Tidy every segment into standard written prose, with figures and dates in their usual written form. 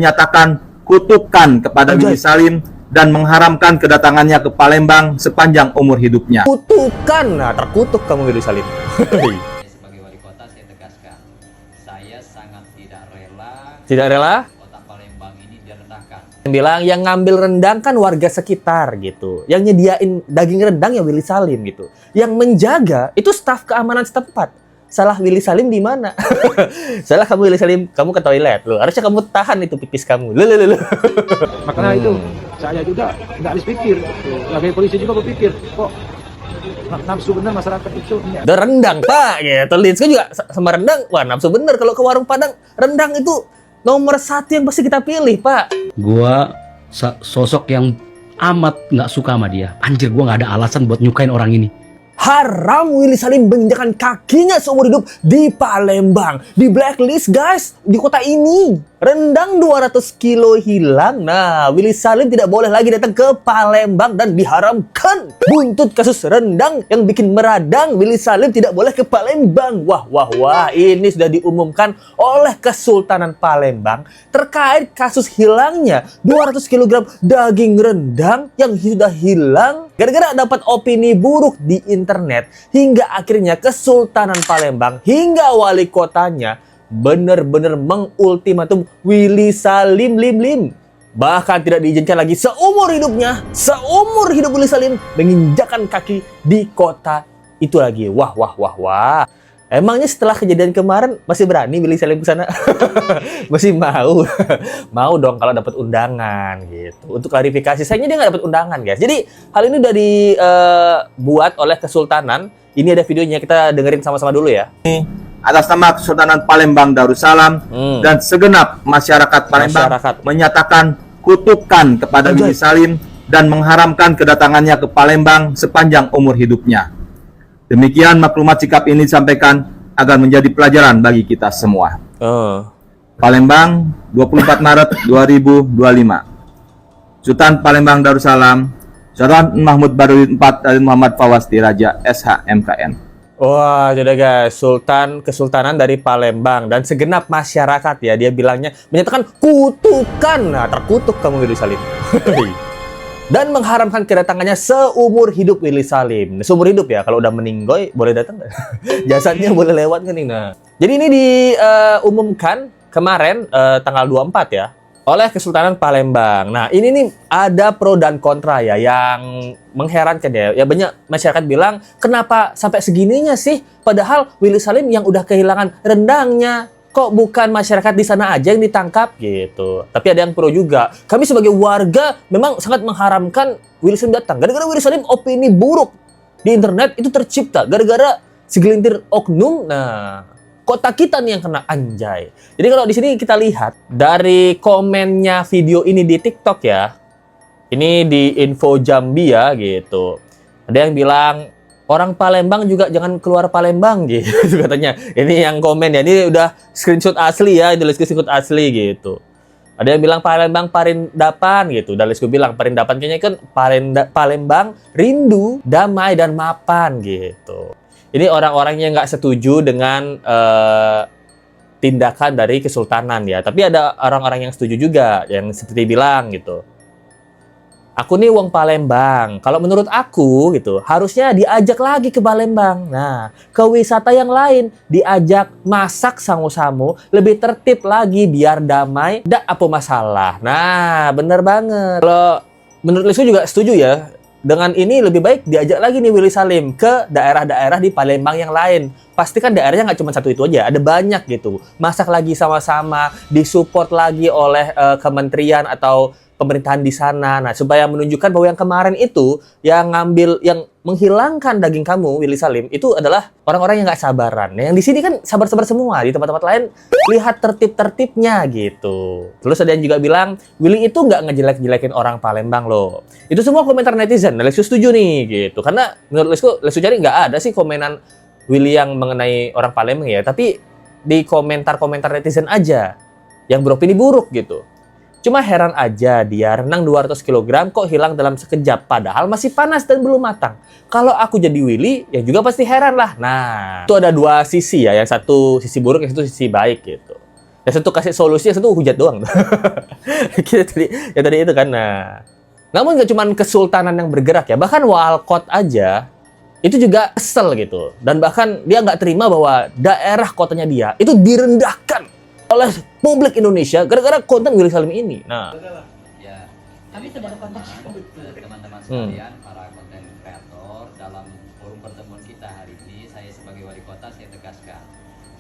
menyatakan kutukan kepada Willy Salim dan mengharamkan kedatangannya ke Palembang sepanjang umur hidupnya. Kutukan, nah terkutuk kamu Willy Salim. Sebagai wali kota saya tegaskan, saya sangat tidak rela kota Palembang ini direndahkan. Bilang yang ngambil rendang kan warga sekitar gitu. Yang nyediain daging rendang ya Willy Salim gitu. Yang menjaga itu staf keamanan setempat. Salah Willy Salim di mana? Salah kamu Willy Salim, kamu ke toilet loh. Harusnya kamu tahan itu pipis kamu. Makanya itu saya juga nggak habis pikir. Sebagai polisi juga berpikir, kok nafsu benar masyarakat itu. Udah rendang pak, gitu. Linsku juga sama rendang. Wah nafsu bener kalau ke warung Padang rendang itu nomor 1 yang pasti kita pilih pak. Gua sosok yang amat nggak suka sama dia. Anjir, gua nggak ada alasan buat nyukain orang ini. Haram Willy Salim menginjakan kakinya seumur hidup di Palembang. Di blacklist guys, di kota ini. Rendang 200 kilo hilang. Nah, Willy Salim tidak boleh lagi datang ke Palembang dan diharamkan. Buntut kasus rendang yang bikin meradang, Willy Salim tidak boleh ke Palembang. Wah, ini sudah diumumkan oleh Kesultanan Palembang terkait kasus hilangnya 200 kg daging rendang yang sudah hilang gara-gara dapat opini buruk di internet, hingga akhirnya Kesultanan Palembang hingga wali kotanya benar-benar mengultimatum Willy Salim bahkan tidak diizinkan lagi seumur hidup Willy Salim menginjakan kaki di kota itu lagi. Wah. Emangnya setelah kejadian kemarin masih berani Willy Salim ke sana? Masih mau? Mau dong kalau dapat undangan gitu. Untuk klarifikasi, sayangnya dia nggak dapat undangan guys. Jadi hal ini udah dibuat oleh Kesultanan. Ini ada videonya, kita dengerin sama-sama dulu ya. Atas nama Kesultanan Palembang Darussalam dan segenap masyarakat Palembang menyatakan kutukan kepada Willy Salim dan mengharamkan kedatangannya ke Palembang sepanjang umur hidupnya. Demikian maklumat sikap ini disampaikan agar menjadi pelajaran bagi kita semua. Palembang, 24 Maret 2025. Sultan Palembang Darussalam, Sultan Mahmud Badarudin IV dari Muhammad Fawasti Raja SHMKN. Wah, jadi guys, Kesultanan dari Palembang dan segenap masyarakat ya, dia bilangnya menyatakan kutukan. Nah, terkutuk kamu Willy Salim. Dan mengharamkan kedatangannya seumur hidup Willy Salim. Seumur hidup ya, kalau udah meninggoy boleh datang. Jasadnya boleh lewat kan nih. Nah, jadi ini diumumkan kemarin tanggal 24 ya oleh Kesultanan Palembang. Nah, ini nih ada pro dan kontra ya yang mengherankan ya. Ya banyak masyarakat bilang, kenapa sampai segininya sih? Padahal Willy Salim yang udah kehilangan rendangnya, kok bukan masyarakat di sana aja yang ditangkap gitu. Tapi ada yang pro juga. Kami sebagai warga memang sangat mengharamkan Willy Salim datang. Gara-gara Willy Salim opini buruk di internet itu tercipta gara-gara segelintir oknum. Nah, kota kita nih yang kena, anjay. Jadi kalau di sini kita lihat dari komennya video ini di TikTok ya. Ini di Info Jambi ya gitu. Ada yang bilang orang Palembang juga jangan keluar Palembang gitu katanya. Ini yang komen ya. Ini udah screenshot asli ya, tulis screenshot asli gitu. Ada yang bilang Palembang Parindapan gitu. Dan gue bilang Parindapan kayaknya kan Palembang rindu, damai dan mapan gitu. Ini orang-orang yang nggak setuju dengan tindakan dari Kesultanan ya. Tapi ada orang-orang yang setuju juga, yang seperti bilang gitu. Aku nih wong Palembang. Kalau menurut aku gitu, harusnya diajak lagi ke Palembang. Nah, ke wisata yang lain diajak masak samu-samu, lebih tertib lagi biar damai, ndak apa masalah. Nah, bener banget. Kalau menurut Lisu juga setuju ya. Dengan ini lebih baik diajak lagi nih Willy Salim ke daerah-daerah di Palembang yang lain. Pasti kan daerahnya nggak cuma satu itu aja, ada banyak gitu. Masak lagi sama-sama, disupport lagi oleh kementerian atau pemerintahan di sana. Nah, supaya menunjukkan bahwa yang kemarin itu yang menghilangkan daging kamu Willy Salim itu adalah orang-orang yang nggak sabaran. Nah, yang di sini kan sabar-sabar semua. Di tempat-tempat lain lihat tertib-tertibnya gitu. Terus ada yang juga bilang Willy itu nggak ngejelek-jelekin orang Palembang loh. Itu semua komentar netizen. Nah, Lesu setuju nih gitu. Karena menurut Lesu cari nggak ada sih komenan Willy yang mengenai orang Palembang ya. Tapi di komentar-komentar netizen aja yang beropini buruk gitu. Cuma heran aja dia renang 200 kg kok hilang dalam sekejap. Padahal masih panas dan belum matang. Kalau aku jadi Willy, ya juga pasti heran lah. Nah, itu ada dua sisi ya. Yang satu sisi buruk, yang satu sisi baik gitu. Yang satu kasih solusi, yang satu hujat doang. Kita tadi, ya tadi itu kan. Nah, namun nggak cuma kesultanan yang bergerak ya, bahkan Walkot aja itu juga kesel gitu. Dan bahkan dia nggak terima bahwa daerah kotanya dia itu direndahkan oleh publik Indonesia gara-gara konten Willy Salim ini. Nah, Ya, Tapi jadi tidak ada konteks. teman-teman sekalian, para konten kreator, dalam forum pertemuan kita hari ini, saya sebagai wali kota saya tegaskan,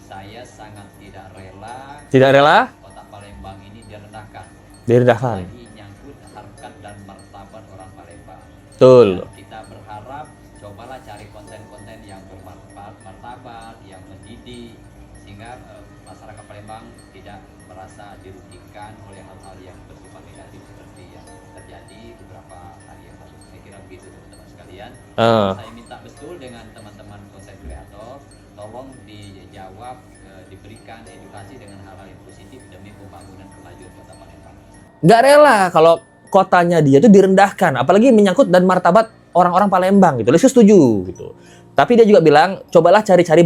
saya sangat tidak rela kota Palembang ini direndahkan. Lagi nyangkut harkat dan martabat orang Palembang. betul. Dan kita berharap cobalah cari konten-konten yang bermanfaat, martabat, yang mendidik, sehingga masyarakat Palembang tidak merasa dirugikan oleh hal-hal yang bersifat negatif seperti yang terjadi beberapa hari yang lalu. Saya kira begitu teman-teman sekalian. Saya minta betul dengan teman-teman konten kreator, tolong dijawab, diberikan edukasi dengan hal-hal yang positif demi pembangunan kemajuan kota Palembang. Nggak rela kalau kotanya dia itu direndahkan, apalagi menyangkut dan martabat orang-orang Palembang gitu. Saya setuju gitu. Tapi dia juga bilang, cobalah cari-cari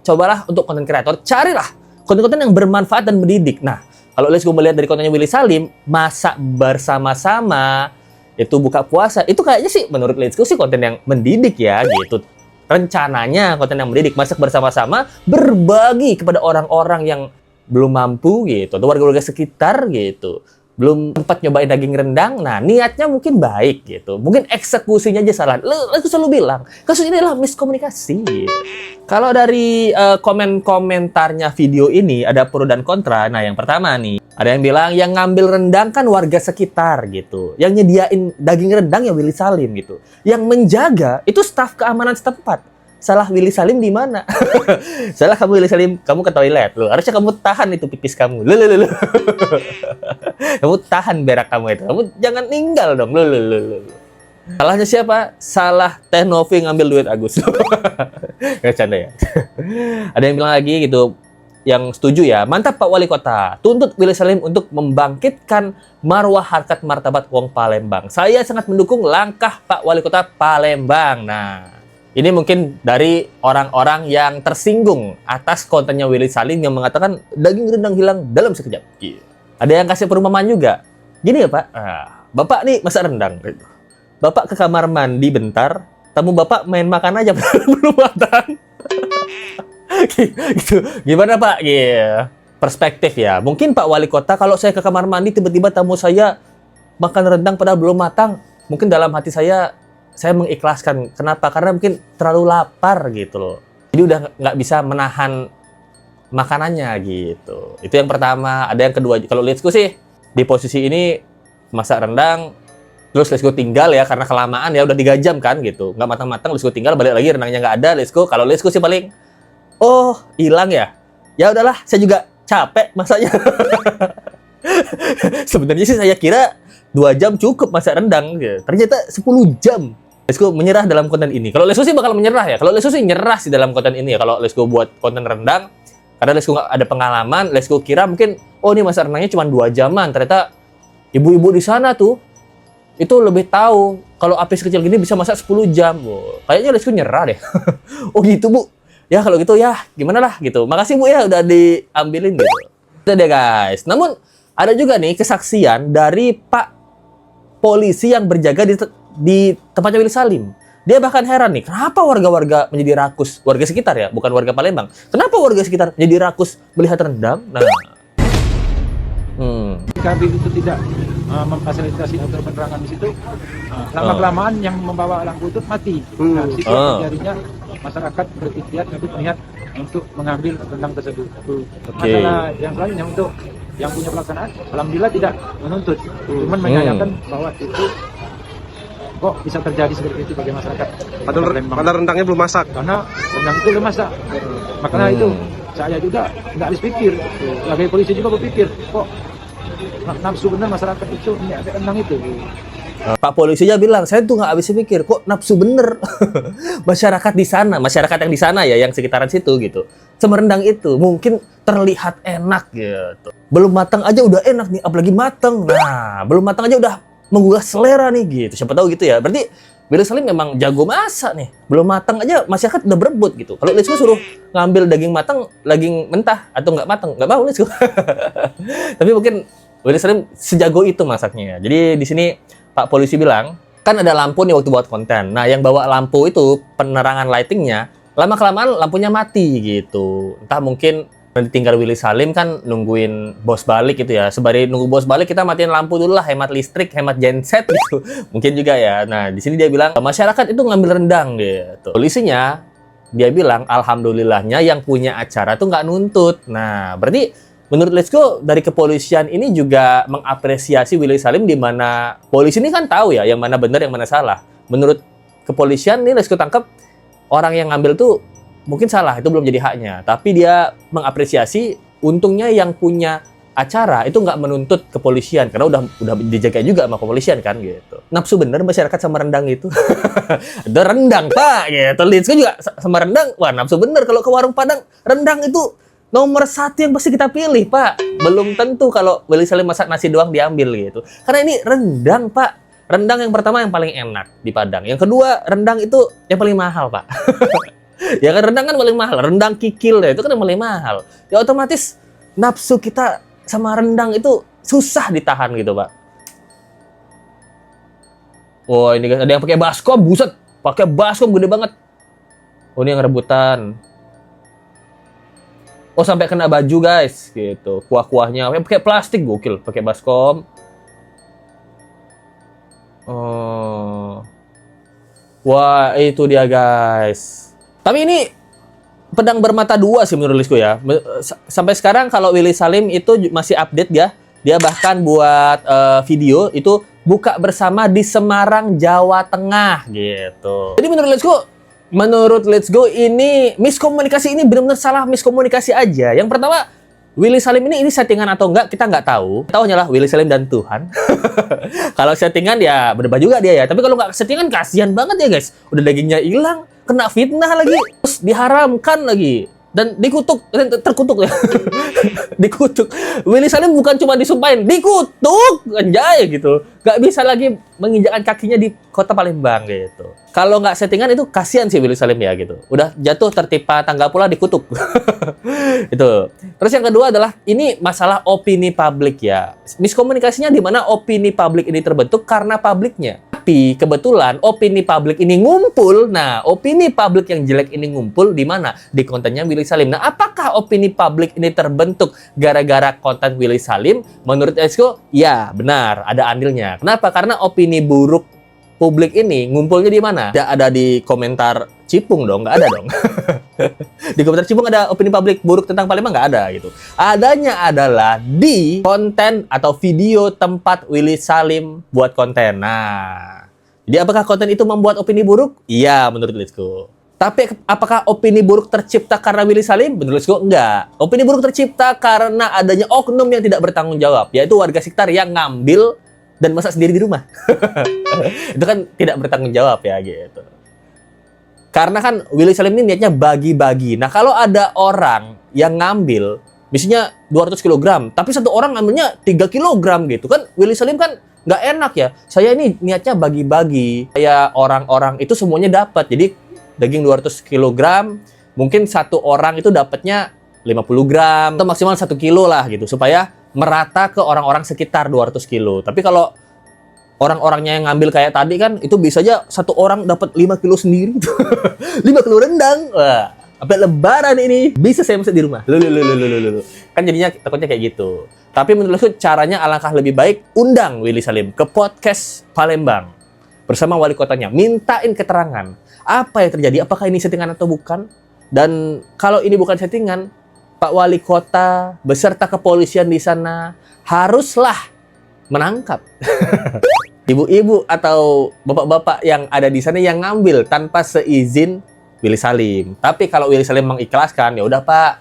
cobalah untuk konten kreator, carilah konten-konten yang bermanfaat dan mendidik. Nah, kalau gue melihat dari kontennya Willy Salim, masak bersama-sama, itu buka puasa, itu kayaknya sih menurut Let's Go sih konten yang mendidik ya gitu. Rencananya konten yang mendidik, masak bersama-sama, berbagi kepada orang-orang yang belum mampu gitu, atau warga-warga sekitar gitu, belum sempat nyobain daging rendang. Nah, niatnya mungkin baik gitu, mungkin eksekusinya aja salah. Aku selalu bilang, kasus ini adalah miskomunikasi gitu. Kalau dari komentarnya video ini ada pro dan kontra. Nah, yang pertama nih, ada yang bilang yang ngambil rendang kan warga sekitar gitu, yang nyediain daging rendang ya Willy Salim gitu, yang menjaga itu staf keamanan setempat. Salah Willy Salim di mana? Salah kamu Willy Salim, kamu ke toilet lu. Harusnya kamu tahan itu pipis kamu. Lu. Kamu tahan berak kamu itu. Kamu jangan tinggal dong. Lu. Salahnya siapa? Salah Teh Novi ngambil duit Agus. Nggak canda ya. Ada yang bilang lagi gitu, yang setuju ya. Mantap Pak Wali Kota. Tuntut Willy Salim untuk membangkitkan marwah harkat martabat wong Palembang. Saya sangat mendukung langkah Pak Wali Kota Palembang. Nah, ini mungkin dari orang-orang yang tersinggung atas kontennya Willy Salim yang mengatakan daging rendang hilang dalam sekejap. Ada yang kasih perumpamaan juga. Gini ya Pak, Bapak nih masak rendang. Bapak ke kamar mandi bentar, tamu Bapak main makan aja belum matang. Gitu. Gimana Pak? Perspektif ya. Mungkin Pak Wali Kota, kalau saya ke kamar mandi tiba-tiba tamu saya makan rendang padahal belum matang, mungkin dalam hati saya mengikhlaskan. Kenapa? Karena mungkin terlalu lapar gitu loh. Jadi udah nggak bisa menahan makanannya gitu. Itu yang pertama. Ada yang kedua. Kalau Let's Go sih di posisi ini masak rendang, terus Let's Go tinggal ya karena kelamaan ya udah 3 jam kan gitu. Nggak matang-matang, Let's Go tinggal, balik lagi rendangnya nggak ada. Let's Go. Kalau Let's Go sih paling, oh hilang ya. Ya udahlah, saya juga capek masaknya. Sebenarnya sih saya kira 2 jam cukup masak rendang. Ternyata 10 jam. Let's Go menyerah dalam konten ini. Kalau Let's Go sih bakal menyerah ya. Kalau Let's Go sih nyerah sih dalam konten ini ya. Kalau Let's Go buat konten rendang, karena Let's Go nggak ada pengalaman, Let's Go kira mungkin, oh ini masak rendangnya cuma 2 jaman. Ternyata ibu-ibu di sana tuh, itu lebih tahu. Kalau api sekecil gini bisa masak 10 jam. Kayaknya Let's Go nyerah deh. Oh gitu Bu. Ya kalau gitu ya gimana lah gitu. Makasih Bu ya udah diambilin gitu. Itu deh guys. Namun ada juga nih kesaksian dari Pak polisi yang berjaga di tempatnya Willy Salim. Dia bahkan heran nih, kenapa warga-warga menjadi rakus, warga sekitar ya, bukan warga Palembang. Kenapa warga sekitar menjadi rakus melihat rendang? Nah, Kami itu tidak memfasilitasi atur penerangan di situ. Lama-kelamaan yang membawa lampu itu mati. Nah, di situ terjadinya masyarakat berikhtiar untuk melihat untuk mengambil rendang tersebut. Masalah yang selanjutnya untuk yang punya pelaksanaan, alhamdulillah tidak menuntut, cuman menyayangkan bahwa itu kok bisa terjadi seperti itu bagi masyarakat. Padahal rendangnya belum masak. Karena rendang itu belum masak. Makanya itu saya juga nggak habis pikir. Sebagai polisi juga berpikir, kok nafsu benar masyarakat itu menyediakan rendang itu. Pak polisinya bilang, saya tuh nggak habis pikir, kok nafsu bener. Masyarakat di sana, masyarakat yang di sana ya, yang sekitaran situ gitu. Sama rendang itu mungkin terlihat enak gitu. Belum matang aja udah enak nih, apalagi matang. Nah, belum matang aja udah menggugah selera nih gitu. Siapa tahu gitu ya. Berarti Willy Salim memang jago masak nih. Belum matang aja masyarakat udah berebut gitu. Kalau Let's Go suruh ngambil daging matang, daging mentah atau nggak matang, nggak mau Let's Go. Tapi mungkin Willy Salim sejago itu masaknya. Jadi di sini Pak polisi bilang, kan ada lampu nih waktu buat konten. Nah, yang bawa lampu itu penerangan lightingnya, lama-kelamaan lampunya mati gitu. Entah mungkin nanti tinggal Willy Salim kan nungguin bos balik gitu ya. Sembari nunggu bos balik kita matiin lampu dulu lah, hemat listrik, hemat genset gitu. Mungkin juga ya. Nah, di sini dia bilang masyarakat itu ngambil rendang gitu. Polisinya dia bilang alhamdulillahnya yang punya acara tuh nggak nuntut. Nah, berarti menurut Let's Go dari kepolisian ini juga mengapresiasi Willy Salim, di mana polisi ini kan tahu ya yang mana benar yang mana salah. Menurut kepolisian nih Let's Go tangkap orang yang ngambil tuh mungkin salah, itu belum jadi haknya. Tapi dia mengapresiasi, untungnya yang punya acara itu nggak menuntut kepolisian karena udah dijaga juga sama kepolisian kan gitu. Nafsu bener masyarakat sama rendang itu. Ada rendang Pak gitu. Let's Go juga sama rendang. Wah, nafsu bener kalau ke warung Padang rendang itu nomor 1 yang pasti kita pilih Pak. Belum tentu kalau Willy Salim masak nasi doang diambil gitu. Karena ini rendang Pak. Rendang yang pertama yang paling enak di Padang. Yang kedua rendang itu yang paling mahal Pak. Ya kan rendang kan paling mahal, rendang kikil ya itu kan yang paling mahal. Ya otomatis nafsu kita sama rendang itu susah ditahan gitu Pak. Wah ini ada yang pakai baskom, buset, pakai baskom gede banget. Oh ini yang rebutan. Oh sampai kena baju guys, gitu. Kuah-kuahnya pakai plastik gokil, pakai baskom. Oh, wah itu dia guys. Tapi ini pedang bermata dua sih menurut Let's Go ya. Sampai sekarang kalau Willy Salim itu masih update ya. Dia bahkan buat video itu buka bersama di Semarang, Jawa Tengah gitu. Jadi menurut Let's Go ini miskomunikasi ini benar-benar salah miskomunikasi aja. Yang pertama, Willy Salim ini settingan atau enggak kita nggak tahu. Tahu hanyalah Willy Salim dan Tuhan. Kalau settingan ya berubah juga dia ya. Tapi kalau nggak settingan kasihan banget ya guys. Udah dagingnya hilang, kena fitnah lagi, terus diharamkan lagi dan dikutuk, terkutuk ya. Dikutuk. Willy Salim bukan cuma disumpahin, dikutuk anjay gitu. Nggak bisa lagi menginjakkan kakinya di kota Palembang gitu. Kalau nggak settingan itu kasihan sih Willy Salim ya gitu. Udah jatuh tertimpa tangga pula dikutuk. Itu. Terus yang kedua adalah ini masalah opini publik ya. Miskomunikasinya di mana opini publik ini terbentuk karena publiknya. Tapi kebetulan opini publik ini ngumpul. Nah, opini publik yang jelek ini ngumpul di mana? Di kontennya Willy Salim. Nah, apakah opini publik ini terbentuk gara-gara konten Willy Salim? Menurut Let's Go, ya benar, ada andilnya. Kenapa? Karena opini buruk publik ini ngumpulnya di mana? Tidak ada di komentar Cipung dong, nggak ada dong. Di komentar Cipung ada opini publik buruk tentang Palembang, nggak ada gitu. Adanya adalah di konten atau video tempat Willy Salim buat konten. Nah, jadi apakah konten itu membuat opini buruk? Iya, menurut Let's Go. Tapi apakah opini buruk tercipta karena Willy Salim? Menurut Let's Go, enggak. Opini buruk tercipta karena adanya oknum yang tidak bertanggung jawab, yaitu warga sekitar yang ngambil dan masak sendiri di rumah. Itu kan tidak bertanggung jawab ya gitu. Karena kan Willy Salim ini niatnya bagi-bagi. Nah kalau ada orang yang ngambil, misalnya 200 kg, tapi satu orang ngambilnya 3 kg gitu kan, Willy Salim kan nggak enak ya. Saya ini niatnya bagi-bagi. Kayak orang-orang itu semuanya dapat. Jadi daging 200 kg, mungkin satu orang itu dapatnya 50 gram atau maksimal 1 kilo lah gitu, supaya merata ke orang-orang sekitar 200 kilo. Tapi kalau orang-orangnya yang ngambil kayak tadi kan, itu bisa aja satu orang dapat 5 kilo sendiri. 5 kilo rendang. Wah, sampai lebaran ini bisa saya masak di rumah. Kan jadinya takutnya kayak gitu. Tapi menurutku caranya alangkah lebih baik undang Willy Salim ke podcast Palembang bersama wali kotanya, mintain keterangan apa yang terjadi, apakah ini settingan atau bukan. Dan kalau ini bukan settingan, Pak Wali Kota beserta kepolisian di sana haruslah menangkap ibu-ibu atau bapak-bapak yang ada di sana yang ngambil tanpa seizin Willy Salim. Tapi kalau Willy Salim mengikhlaskan, ya udah Pak,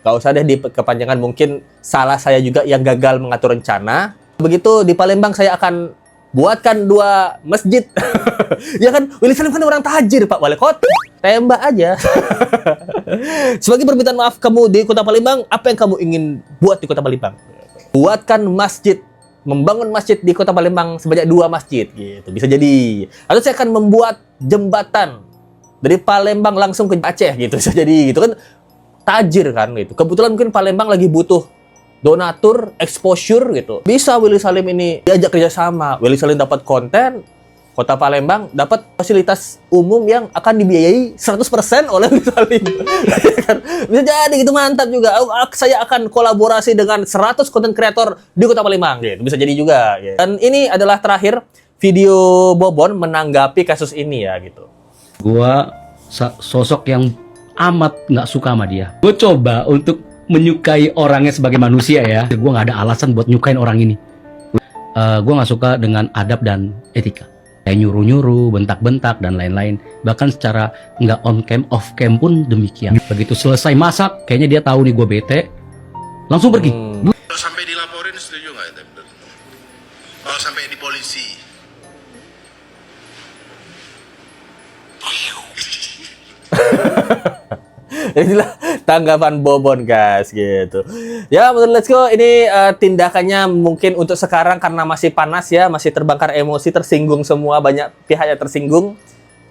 nggak usah deh kepanjangan. Mungkin salah saya juga yang gagal mengatur rencana. Begitu di Palembang saya akan buatkan 2 masjid. Ya kan, Willy Salim kan orang tajir Pak Wali Kota. Tembak aja. Sebagai permintaan maaf kamu di Kota Palembang, apa yang kamu ingin buat di Kota Palembang? Buatkan masjid membangun masjid di Kota Palembang sebanyak 2 masjid gitu. Bisa jadi. Atau saya akan membuat jembatan dari Palembang langsung ke Aceh gitu. Bisa jadi gitu kan. Tajir kan gitu. Kebetulan mungkin Palembang lagi butuh donatur, exposure gitu. Bisa Willy Salim ini diajak kerjasama. Willy Salim dapat konten, Kota Palembang dapat fasilitas umum yang akan dibiayai 100% oleh Willy Salim. Bisa jadi gitu, mantap juga. Saya akan kolaborasi dengan 100 konten kreator di Kota Palembang gitu. Bisa jadi juga gitu. Dan ini adalah terakhir video Bobon menanggapi kasus ini ya gitu. Gua sosok yang amat nggak suka sama dia. Gue coba untuk menyukai orangnya sebagai manusia ya. Gue nggak ada alasan buat nyukain orang ini. Gue nggak suka dengan adab dan etika. Kayak nyuruh-nyuruh, bentak-bentak, dan lain-lain. Bahkan secara nggak on cam, off cam pun demikian. Begitu selesai masak, kayaknya dia tahu nih gue bete. Langsung pergi. Kalau sampai dilaporin setuju nggak itu? Kalau sampai di polisi. Inilah tanggapan Bobon guys gitu. Ya menurut Let's Go ini tindakannya mungkin untuk sekarang karena masih panas ya, masih terbakar emosi, tersinggung semua, banyak pihak yang tersinggung.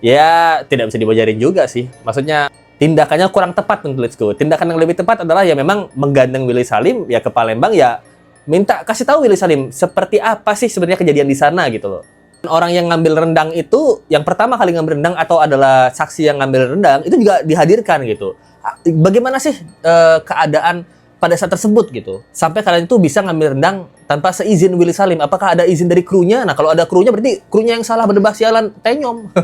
Ya tidak bisa dibajarin juga sih. Maksudnya tindakannya kurang tepat untuk Let's Go. Tindakan yang lebih tepat adalah ya memang menggandeng Willy Salim ya ke Palembang, ya minta kasih tahu Willy Salim seperti apa sih sebenarnya kejadian di sana gitu loh. Orang yang ngambil rendang itu, yang pertama kali ngambil rendang atau adalah saksi yang ngambil rendang, itu juga dihadirkan gitu. Bagaimana sih keadaan pada saat tersebut gitu? Sampai kalian itu bisa ngambil rendang tanpa seizin Willy Salim. Apakah ada izin dari krunya? Nah, kalau ada krunya berarti krunya yang salah, berdebah sialan, tenyom.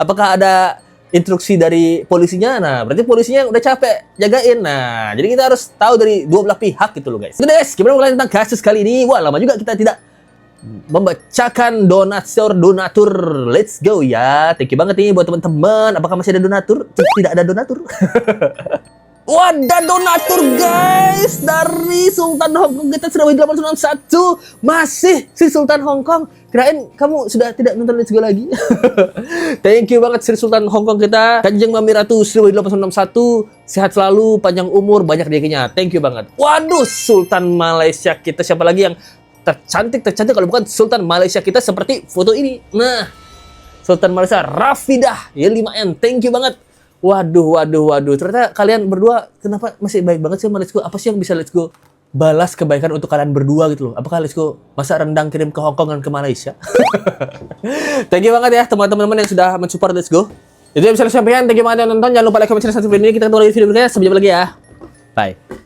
Apakah ada instruksi dari polisinya? Nah, berarti polisinya udah capek jagain. Nah, jadi kita harus tahu dari dua belah pihak gitu loh guys. Oke guys, gimana kalian tentang kasus kali ini? Wah, lama juga kita tidak membacakan donatur. Let's go ya. Thank you banget nih buat teman-teman. Apakah masih ada donatur? Tidak ada donatur. Wah, ada donatur guys dari Sultan Hongkong kita sudah 861. Masih si Sultan Hongkong. Kirain kamu sudah tidak nonton Let's Go lagi. Thank you banget Sri Sultan Hongkong kita. Kanjeng Mami Ratu 1861. Sehat selalu, panjang umur, banyak rezekinya. Thank you banget. Waduh, Sultan Malaysia kita siapa lagi yang tercantik kalau bukan Sultan Malaysia kita seperti foto ini. Nah, Sultan Malaysia Rafidah ya 5N. Thank you banget. Waduh. Ternyata kalian berdua kenapa masih baik banget sih sama Let's Go? Apa sih yang bisa Let's Go balas kebaikan untuk kalian berdua gitu loh? Apakah Let's Go masak rendang kirim ke Hongkong dan ke Malaysia? Thank you banget ya teman-teman yang sudah mensupport Let's Go. Itu yang bisa saya sampaikan. Thank you banget yang nonton. Jangan lupa like, comment, share, subscribe ini. Kita ketemu lagi di video berikutnya. Sampai jumpa lagi ya. Bye.